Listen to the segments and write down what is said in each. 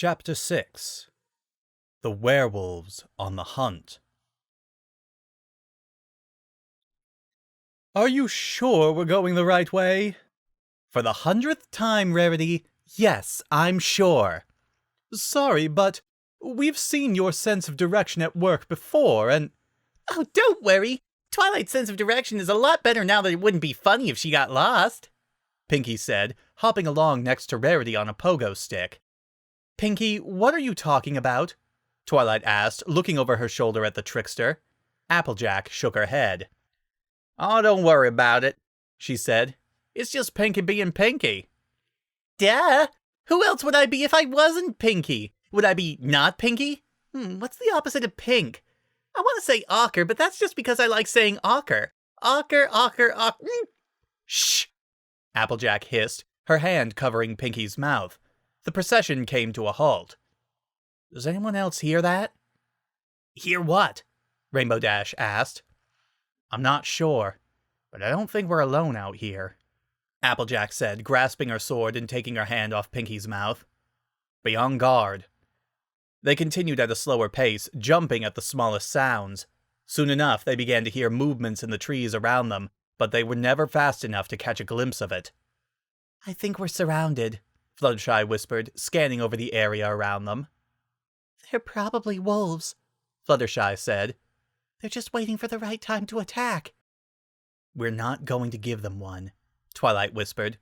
Chapter 6 The Werewolves on the Hunt. Are you sure we're going the right way? For the 100th time, Rarity, yes, I'm sure. Sorry, but we've seen your sense of direction at work before, and... Oh, don't worry. Twilight's sense of direction is a lot better now that it wouldn't be funny if she got lost, Pinky said, hopping along next to Rarity on a pogo stick. Pinky, what are you talking about? Twilight asked, looking over her shoulder at the trickster. Applejack shook her head. Oh, don't worry about it, she said. It's just Pinky being Pinky. Duh! Who else would I be if I wasn't Pinky? Would I be not Pinky? What's the opposite of pink? I want to say ochre, but that's just because I like saying ochre. Ochre. Shh! Applejack hissed, her hand covering Pinky's mouth. The procession came to a halt. Does anyone else hear that? Hear what? Rainbow Dash asked. I'm not sure, but I don't think we're alone out here, Applejack said, grasping her sword and taking her hand off Pinky's mouth. Be on guard. They continued at a slower pace, jumping at the smallest sounds. Soon enough, they began to hear movements in the trees around them, but they were never fast enough to catch a glimpse of it. I think we're surrounded, Fluttershy whispered, scanning over the area around them. They're probably wolves, Fluttershy said. They're just waiting for the right time to attack. We're not going to give them one, Twilight whispered.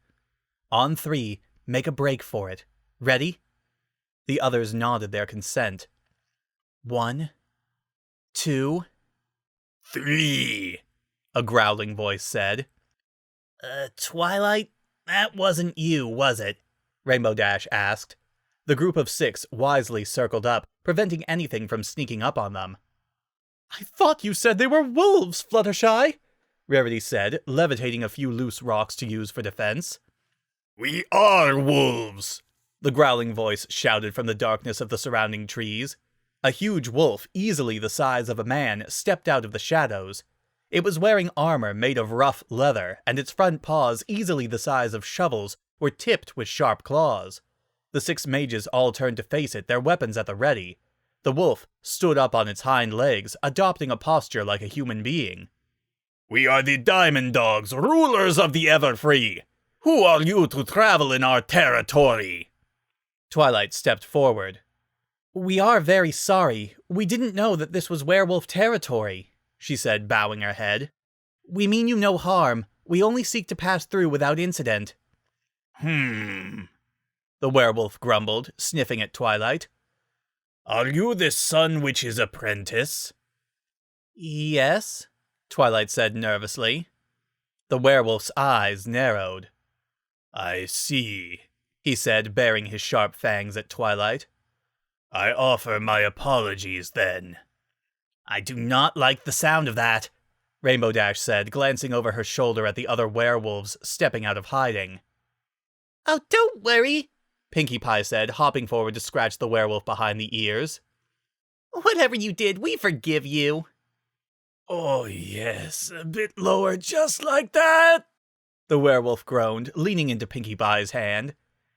On 3, make a break for it. Ready? The others nodded their consent. 1, 2, 3, a growling voice said. Twilight? That wasn't you, was it? Rainbow Dash asked. The group of 6 wisely circled up, preventing anything from sneaking up on them. I thought you said they were wolves, Fluttershy, Rarity said, levitating a few loose rocks to use for defense. We are wolves, the growling voice shouted from the darkness of the surrounding trees. A huge wolf, easily the size of a man, stepped out of the shadows. It was wearing armor made of rough leather, and its front paws, easily the size of shovels, were tipped with sharp claws. The 6 mages all turned to face it, their weapons at the ready. The wolf stood up on its hind legs, adopting a posture like a human being. We are the Diamond Dogs, rulers of the Everfree. Who are you to travel in our territory? Twilight stepped forward. We are very sorry. We didn't know that this was werewolf territory, she said, bowing her head. We mean you no harm. We only seek to pass through without incident. The werewolf grumbled, sniffing at Twilight. Are you the Sun Witch's apprentice? Yes, Twilight said nervously. The werewolf's eyes narrowed. I see, he said, baring his sharp fangs at Twilight. I offer my apologies, then. I do not like the sound of that, Rainbow Dash said, glancing over her shoulder at the other werewolves stepping out of hiding. Oh, don't worry, Pinkie Pie said, hopping forward to scratch the werewolf behind the ears. Whatever you did, we forgive you. Oh, yes, a bit lower, just like that, the werewolf groaned, leaning into Pinkie Pie's hand.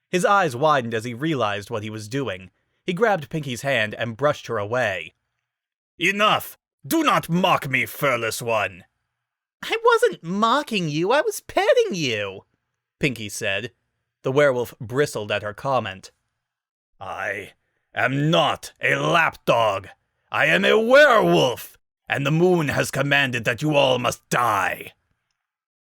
His eyes widened as he realized what he was doing. He grabbed Pinkie's hand and brushed her away. Enough! Do not mock me, furless one! I wasn't mocking you, I was petting you, Pinkie said. The werewolf bristled at her comment. I am not a lapdog. I am a werewolf, and the moon has commanded that you all must die.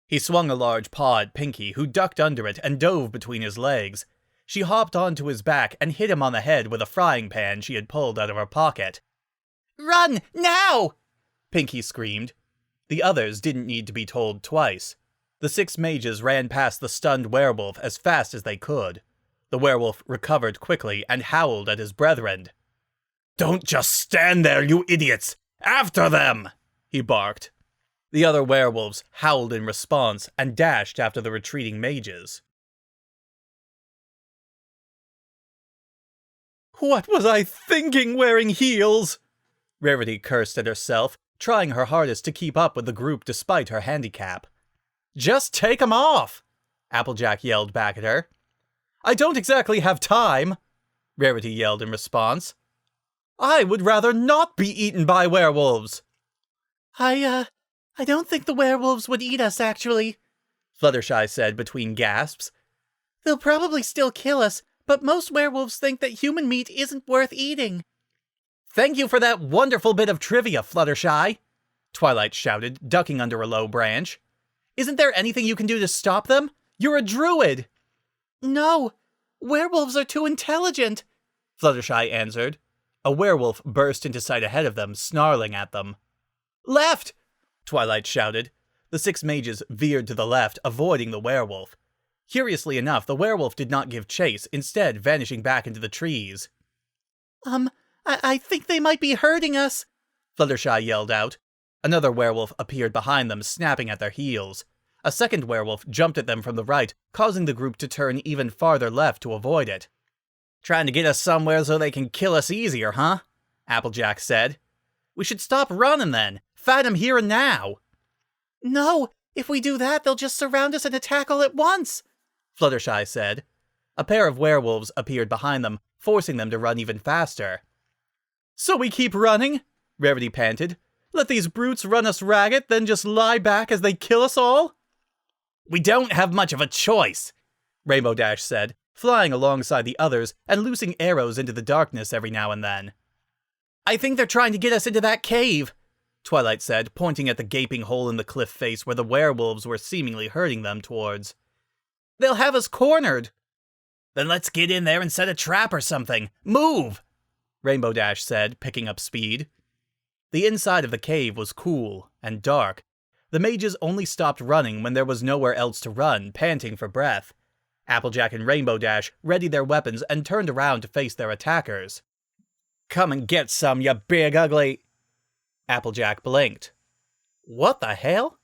He swung a large paw at Pinkie, who ducked under it and dove between his legs. She hopped onto his back and hit him on the head with a frying pan she had pulled out of her pocket. Run, now! Pinkie screamed. The others didn't need to be told twice. The 6 mages ran past the stunned werewolf as fast as they could. The werewolf recovered quickly and howled at his brethren. Don't just stand there, you idiots! After them! He barked. The other werewolves howled in response and dashed after the retreating mages. What was I thinking wearing heels? Rarity cursed at herself, trying her hardest to keep up with the group despite her handicap. Just take 'em off! Applejack yelled back at her. I don't exactly have time, Rarity yelled in response. I would rather not be eaten by werewolves! I don't think the werewolves would eat us, actually, Fluttershy said between gasps. They'll probably still kill us, but most werewolves think that human meat isn't worth eating. Thank you for that wonderful bit of trivia, Fluttershy, Twilight shouted, ducking under a low branch. Isn't there anything you can do to stop them? You're a druid! No, werewolves are too intelligent, Fluttershy answered. A werewolf burst into sight ahead of them, snarling at them. Left! Twilight shouted. The 6 mages veered to the left, avoiding the werewolf. Curiously enough, the werewolf did not give chase, instead vanishing back into the trees. I think they might be hurting us, Fluttershy yelled out. Another werewolf appeared behind them, snapping at their heels. A second werewolf jumped at them from the right, causing the group to turn even farther left to avoid it. Trying to get us somewhere so they can kill us easier, huh? Applejack said. We should stop running then. Fight them here and now. No, if we do that, they'll just surround us and attack all at once, Fluttershy said. A pair of werewolves appeared behind them, forcing them to run even faster. So we keep running? Rarity panted. Let these brutes run us ragged, then just lie back as they kill us all? We don't have much of a choice, Rainbow Dash said, flying alongside the others and loosing arrows into the darkness every now and then. I think they're trying to get us into that cave, Twilight said, pointing at the gaping hole in the cliff face where the werewolves were seemingly herding them towards. They'll have us cornered. Then let's get in there and set a trap or something. Move! Rainbow Dash said, picking up speed. The inside of the cave was cool and dark. The mages only stopped running when there was nowhere else to run, panting for breath. Applejack and Rainbow Dash readied their weapons and turned around to face their attackers. Come and get some, you big ugly... Applejack blinked. What the hell?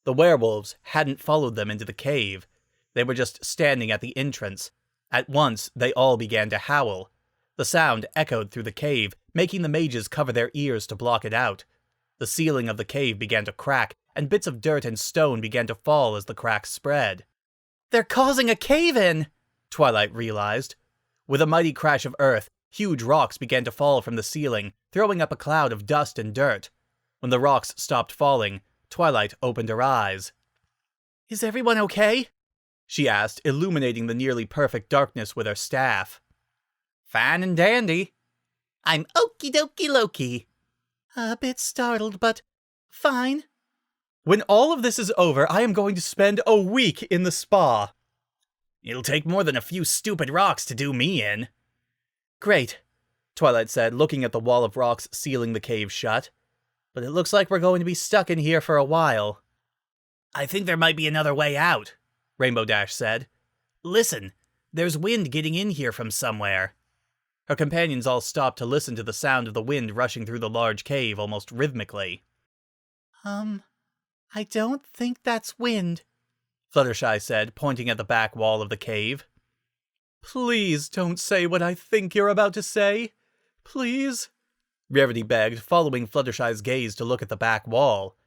The werewolves hadn't followed them into the cave. They were just standing at the entrance. At once, they all began to howl. The sound echoed through the cave, making the mages cover their ears to block it out. The ceiling of the cave began to crack, and bits of dirt and stone began to fall as the cracks spread. They're causing a cave-in, Twilight realized. With a mighty crash of earth, huge rocks began to fall from the ceiling, throwing up a cloud of dust and dirt. When the rocks stopped falling, Twilight opened her eyes. Is everyone okay? She asked, illuminating the nearly perfect darkness with her staff. Fine and dandy. I'm okie dokie Loki. A bit startled, but fine. When all of this is over, I am going to spend a week in the spa. It'll take more than a few stupid rocks to do me in. Great, Twilight said, looking at the wall of rocks sealing the cave shut. But it looks like we're going to be stuck in here for a while. I think there might be another way out, Rainbow Dash said. Listen, there's wind getting in here from somewhere. Her companions all stopped to listen to the sound of the wind rushing through the large cave almost rhythmically. I don't think that's wind, Fluttershy said, pointing at the back wall of the cave. Please don't say what I think you're about to say. Please? Rarity begged, following Fluttershy's gaze to look at the back wall.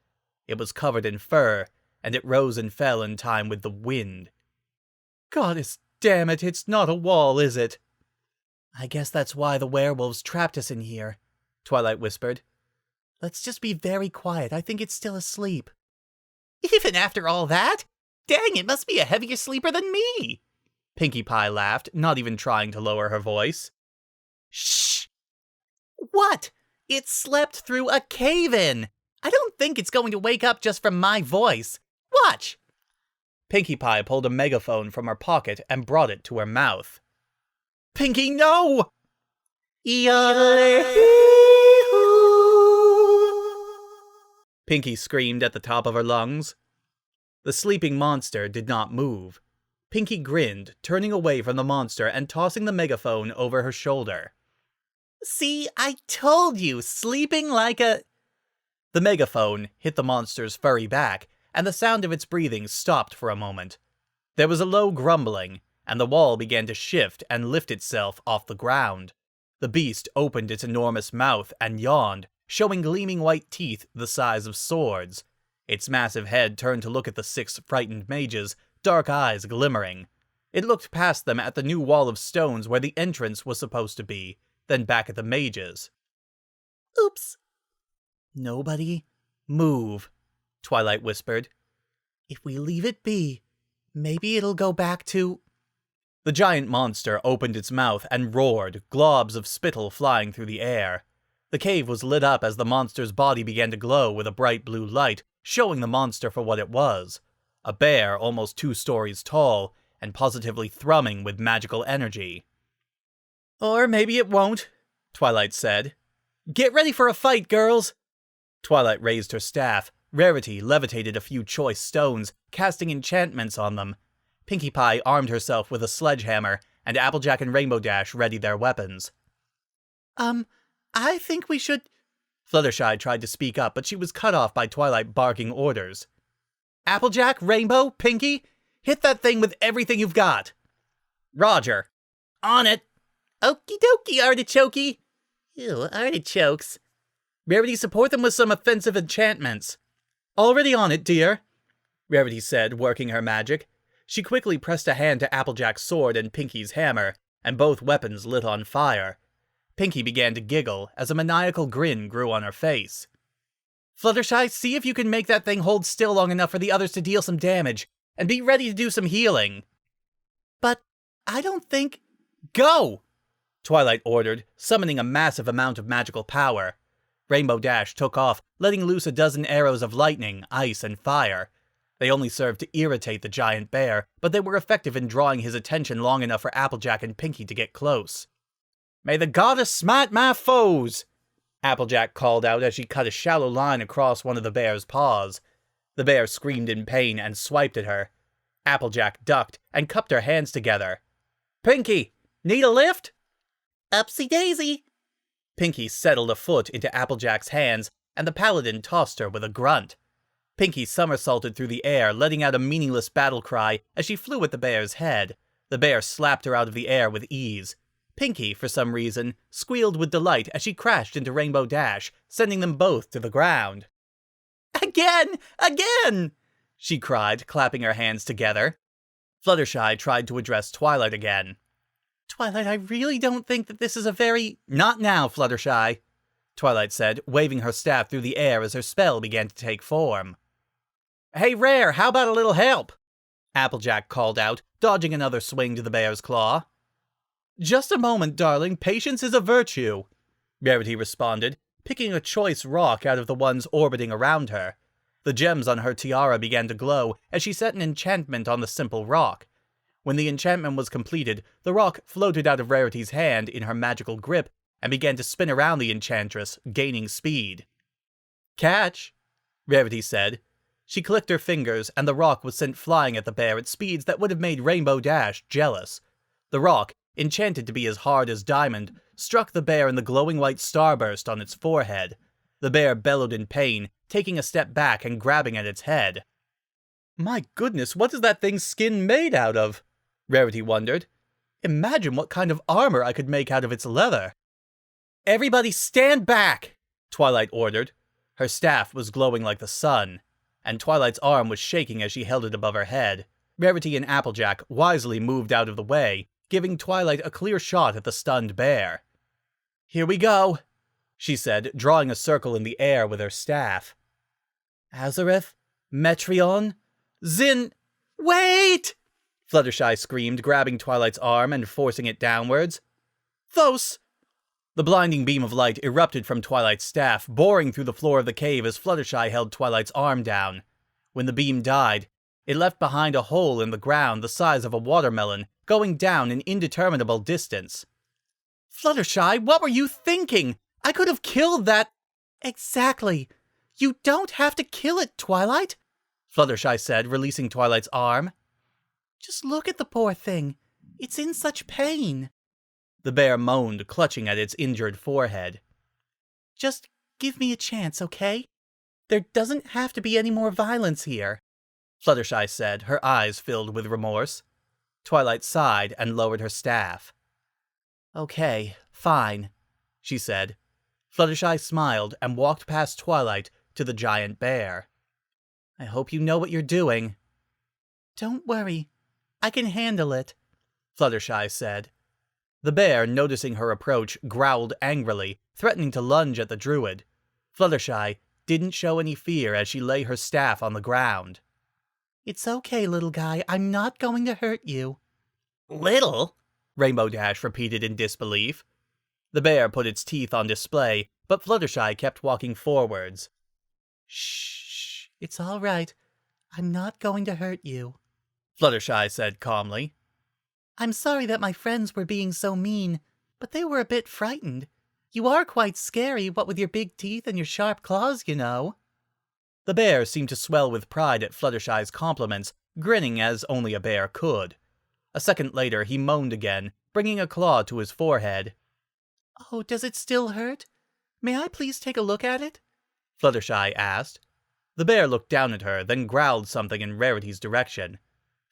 It was covered in fur, and it rose and fell in time with the wind. Goddess damn it, it's not a wall, is it? I guess that's why the werewolves trapped us in here, Twilight whispered. Let's just be very quiet. I think it's still asleep. Even after all that? Dang, it must be a heavier sleeper than me! Pinkie Pie laughed, not even trying to lower her voice. Shh! What? It slept through a cave-in! I don't think it's going to wake up just from my voice. Watch! Pinkie Pie pulled a megaphone from her pocket and brought it to her mouth. Pinkie, no! Pinkie screamed at the top of her lungs. The sleeping monster did not move. Pinkie grinned, turning away from the monster and tossing the megaphone over her shoulder. See, I told you, sleeping like a... The megaphone hit the monster's furry back, and the sound of its breathing stopped for a moment. There was a low grumbling, and the wall began to shift and lift itself off the ground. The beast opened its enormous mouth and yawned, showing gleaming white teeth the size of swords. Its massive head turned to look at the 6 frightened mages, dark eyes glimmering. It looked past them at the new wall of stones where the entrance was supposed to be, then back at the mages. Oops. Nobody move, Twilight whispered. If we leave it be, maybe it'll go back to... The giant monster opened its mouth and roared, globs of spittle flying through the air. The cave was lit up as the monster's body began to glow with a bright blue light, showing the monster for what it was. A bear almost 2 stories tall, and positively thrumming with magical energy. Or maybe it won't, Twilight said. Get ready for a fight, girls! Twilight raised her staff. Rarity levitated a few choice stones, casting enchantments on them. Pinkie Pie armed herself with a sledgehammer, and Applejack and Rainbow Dash readied their weapons. I think we should... Fluttershy tried to speak up, but she was cut off by Twilight barking orders. Applejack, Rainbow, Pinkie, hit that thing with everything you've got. Roger. On it. Okie dokie, artichokey. Ew, artichokes. Rarity, support them with some offensive enchantments. Already on it, dear, Rarity said, working her magic. She quickly pressed a hand to Applejack's sword and Pinkie's hammer, and both weapons lit on fire. Pinkie began to giggle as a maniacal grin grew on her face. Fluttershy, see if you can make that thing hold still long enough for the others to deal some damage, and be ready to do some healing. But I don't think... Go! Twilight ordered, summoning a massive amount of magical power. Rainbow Dash took off, letting loose a dozen arrows of lightning, ice, and fire. They only served to irritate the giant bear, but they were effective in drawing his attention long enough for Applejack and Pinkie to get close. May the goddess smite my foes! Applejack called out as she cut a shallow line across one of the bear's paws. The bear screamed in pain and swiped at her. Applejack ducked and cupped her hands together. Pinkie, need a lift? Upsy daisy! Pinkie settled a foot into Applejack's hands, and the paladin tossed her with a grunt. Pinkie somersaulted through the air, letting out a meaningless battle cry as she flew at the bear's head. The bear slapped her out of the air with ease. Pinkie, for some reason, squealed with delight as she crashed into Rainbow Dash, sending them both to the ground. Again! Again! She cried, clapping her hands together. Fluttershy tried to address Twilight again. Twilight, I really don't think that this is a very... Not now, Fluttershy, Twilight said, waving her staff through the air as her spell began to take form. Hey, Rare, how about a little help? Applejack called out, dodging another swing to the bear's claw. Just a moment, darling. Patience is a virtue, Rarity responded, picking a choice rock out of the ones orbiting around her. The gems on her tiara began to glow as she set an enchantment on the simple rock. When the enchantment was completed, the rock floated out of Rarity's hand in her magical grip and began to spin around the enchantress, gaining speed. Catch, Rarity said. She clicked her fingers, and the rock was sent flying at the bear at speeds that would have made Rainbow Dash jealous. The rock, enchanted to be as hard as diamond, struck the bear in the glowing white starburst on its forehead. The bear bellowed in pain, taking a step back and grabbing at its head. My goodness, what is that thing's skin made out of? Rarity wondered. Imagine what kind of armor I could make out of its leather. Everybody stand back, Twilight ordered. Her staff was glowing like the sun, and Twilight's arm was shaking as she held it above her head. Rarity and Applejack wisely moved out of the way, giving Twilight a clear shot at the stunned bear. Here we go, she said, drawing a circle in the air with her staff. Azareth, Metreon, Zin... Wait! Fluttershy screamed, grabbing Twilight's arm and forcing it downwards. Thos! The blinding beam of light erupted from Twilight's staff, boring through the floor of the cave as Fluttershy held Twilight's arm down. When the beam died, it left behind a hole in the ground the size of a watermelon, going down an indeterminable distance. Fluttershy, what were you thinking? I could have killed that... Exactly. You don't have to kill it, Twilight, Fluttershy said, releasing Twilight's arm. Just look at the poor thing. It's in such pain. The bear moaned, clutching at its injured forehead. Just give me a chance, okay? There doesn't have to be any more violence here, Fluttershy said, her eyes filled with remorse. Twilight sighed and lowered her staff. Okay, fine, she said. Fluttershy smiled and walked past Twilight to the giant bear. I hope you know what you're doing. Don't worry. I can handle it, Fluttershy said. The bear, noticing her approach, growled angrily, threatening to lunge at the druid. Fluttershy didn't show any fear as she lay her staff on the ground. It's okay, little guy. I'm not going to hurt you. Little? Rainbow Dash repeated in disbelief. The bear put its teeth on display, but Fluttershy kept walking forwards. Shh, it's all right. I'm not going to hurt you, Fluttershy said calmly. I'm sorry that my friends were being so mean, but they were a bit frightened. You are quite scary, what with your big teeth and your sharp claws, you know. The bear seemed to swell with pride at Fluttershy's compliments, grinning as only a bear could. A second later, he moaned again, bringing a claw to his forehead. Oh, does it still hurt? May I please take a look at it? Fluttershy asked. The bear looked down at her, then growled something in Rarity's direction.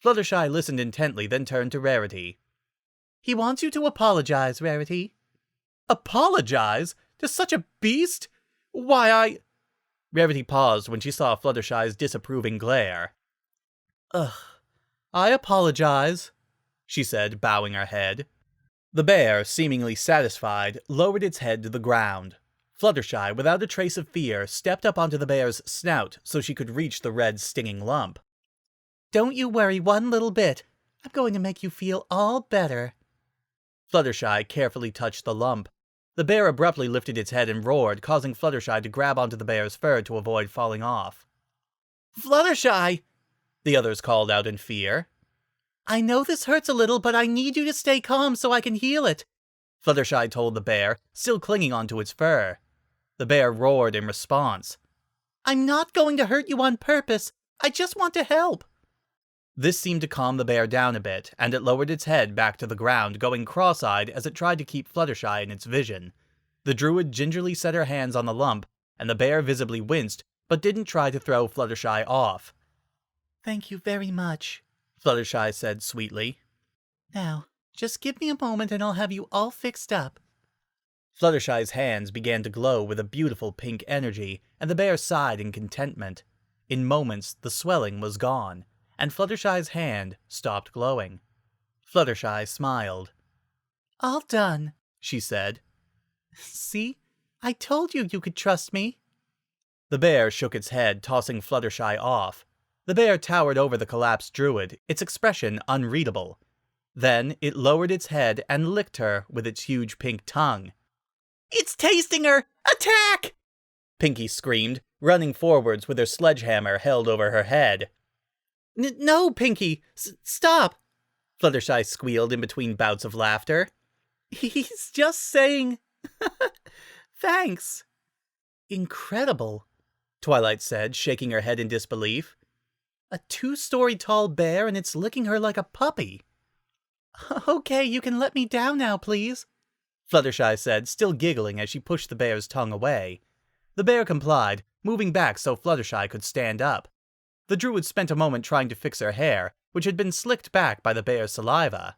Fluttershy listened intently, then turned to Rarity. He wants you to apologize, Rarity. Apologize? To such a beast? Why, Rarity paused when she saw Fluttershy's disapproving glare. Ugh. I apologize, she said, bowing her head. The bear, seemingly satisfied, lowered its head to the ground. Fluttershy, without a trace of fear, stepped up onto the bear's snout so she could reach the red, stinging lump. Don't you worry one little bit. I'm going to make you feel all better. Fluttershy carefully touched the lump. The bear abruptly lifted its head and roared, causing Fluttershy to grab onto the bear's fur to avoid falling off. Fluttershy! The others called out in fear. I know this hurts a little, but I need you to stay calm so I can heal it, Fluttershy told the bear, still clinging onto its fur. The bear roared in response. I'm not going to hurt you on purpose. I just want to help. This seemed to calm the bear down a bit, and it lowered its head back to the ground, going cross-eyed as it tried to keep Fluttershy in its vision. The druid gingerly set her hands on the lump, and the bear visibly winced, but didn't try to throw Fluttershy off. Thank you very much, Fluttershy said sweetly. Now, just give me a moment and I'll have you all fixed up. Fluttershy's hands began to glow with a beautiful pink energy, and the bear sighed in contentment. In moments, the swelling was gone, and Fluttershy's hand stopped glowing. Fluttershy smiled. All done, she said. See? I told you you could trust me. The bear shook its head, tossing Fluttershy off. The bear towered over the collapsed druid, its expression unreadable. Then it lowered its head and licked her with its huge pink tongue. It's tasting her! Attack! Pinky screamed, running forwards with her sledgehammer held over her head. No, Pinky! Stop! Fluttershy squealed in between bouts of laughter. He's just saying... Thanks. Incredible, Twilight said, shaking her head in disbelief. A 2-story tall bear and it's licking her like a puppy. Okay, you can let me down now, please, Fluttershy said, still giggling as she pushed the bear's tongue away. The bear complied, moving back so Fluttershy could stand up. The druid spent a moment trying to fix her hair, which had been slicked back by the bear's saliva.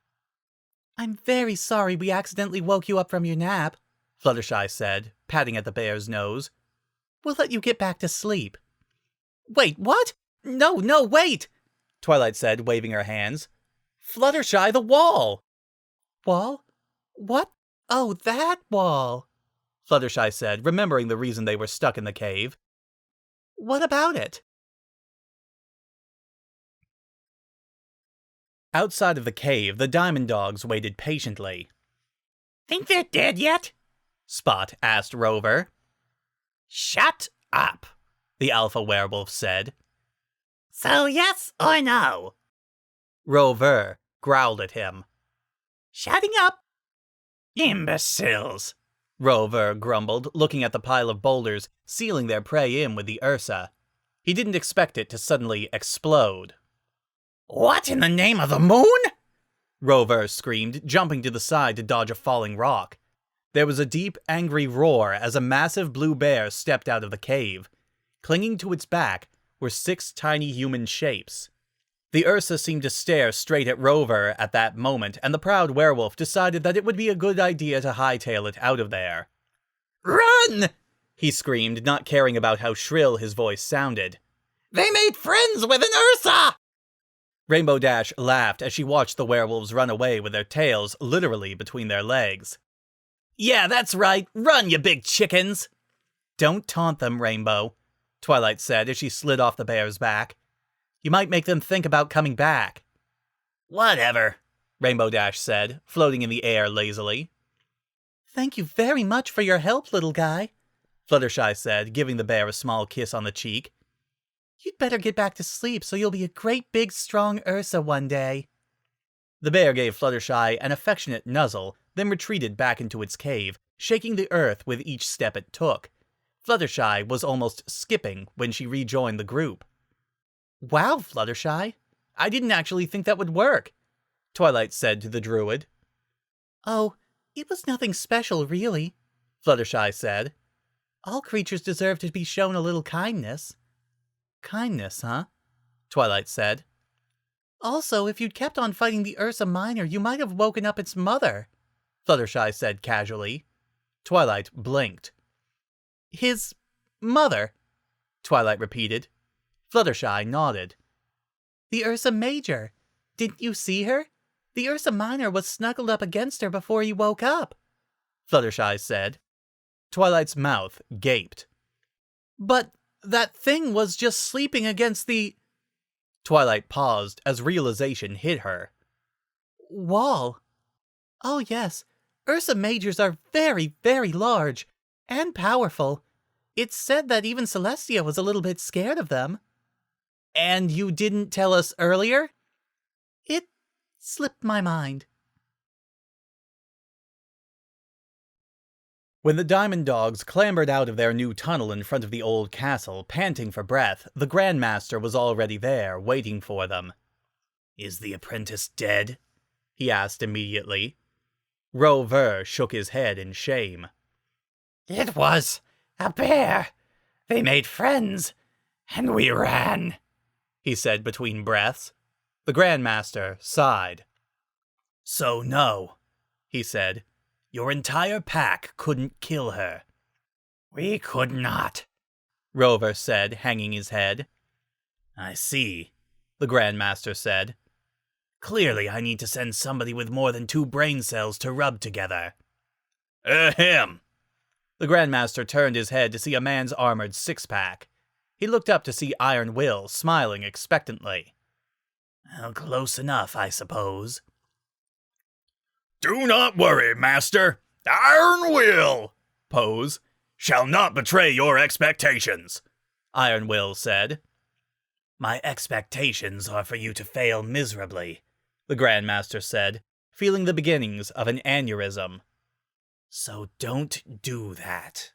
I'm very sorry we accidentally woke you up from your nap, Fluttershy said, patting at the bear's nose. We'll let you get back to sleep. Wait, what? No, wait! Twilight said, waving her hands. Fluttershy, the wall! Wall? What? Oh, that wall, Fluttershy said, remembering the reason they were stuck in the cave. What about it? Outside of the cave, the diamond dogs waited patiently. Think they're dead yet? Spot asked Rover. Shut up, the alpha werewolf said. So yes or no? Rover growled at him. Shutting up. Imbeciles, Rover grumbled, looking at the pile of boulders, sealing their prey in with the Ursa. He didn't expect it to suddenly explode. What in the name of the moon? Rover screamed, jumping to the side to dodge a falling rock. There was a deep, angry roar as a massive blue bear stepped out of the cave. Clinging to its back were 6 tiny human shapes. The Ursa seemed to stare straight at Rover at that moment, and the proud werewolf decided that it would be a good idea to hightail it out of there. Run! He screamed, not caring about how shrill his voice sounded. They made friends with an Ursa! Rainbow Dash laughed as she watched the werewolves run away with their tails literally between their legs. Yeah, that's right. Run, you big chickens! Don't taunt them, Rainbow, Twilight said as she slid off the bear's back. You might make them think about coming back. Whatever, Rainbow Dash said, floating in the air lazily. Thank you very much for your help, little guy, Fluttershy said, giving the bear a small kiss on the cheek. You'd better get back to sleep so you'll be a great big strong Ursa one day. The bear gave Fluttershy an affectionate nuzzle, then retreated back into its cave, shaking the earth with each step it took. Fluttershy was almost skipping when she rejoined the group. Wow, Fluttershy, I didn't actually think that would work, Twilight said to the druid. Oh, it was nothing special, really, Fluttershy said. All creatures deserve to be shown a little kindness. Kindness, huh? Twilight said. Also, if you'd kept on fighting the Ursa Minor, you might have woken up its mother, Fluttershy said casually. Twilight blinked. His mother, Twilight repeated. Fluttershy nodded. The Ursa Major. Didn't you see her? The Ursa Minor was snuggled up against her before you woke up, Fluttershy said. Twilight's mouth gaped. But that thing was just sleeping against the... Twilight paused as realization hit her. Wall. Oh yes, Ursa Majors are very, very large and powerful. It's said that even Celestia was a little bit scared of them. And you didn't tell us earlier? It slipped my mind. When the Diamond Dogs clambered out of their new tunnel in front of the old castle, panting for breath, the Grand Master was already there, waiting for them. Is the apprentice dead? He asked immediately. Rover shook his head in shame. It was a bear. They made friends, and we ran, he said between breaths. The Grand Master sighed. So no, he said. Your entire pack couldn't kill her. We could not, Rover said, hanging his head. I see, the Grand Master said. Clearly I need to send somebody with more than 2 brain cells to rub together. Ahem. The Grand Master turned his head to see a man's armored six-pack. He looked up to see Iron Will, smiling expectantly. Well, close enough, I suppose. Do not worry, Master. Iron Will, Pose, shall not betray your expectations, Iron Will said. My expectations are for you to fail miserably, the Grand Master said, feeling the beginnings of an aneurysm. So don't do that.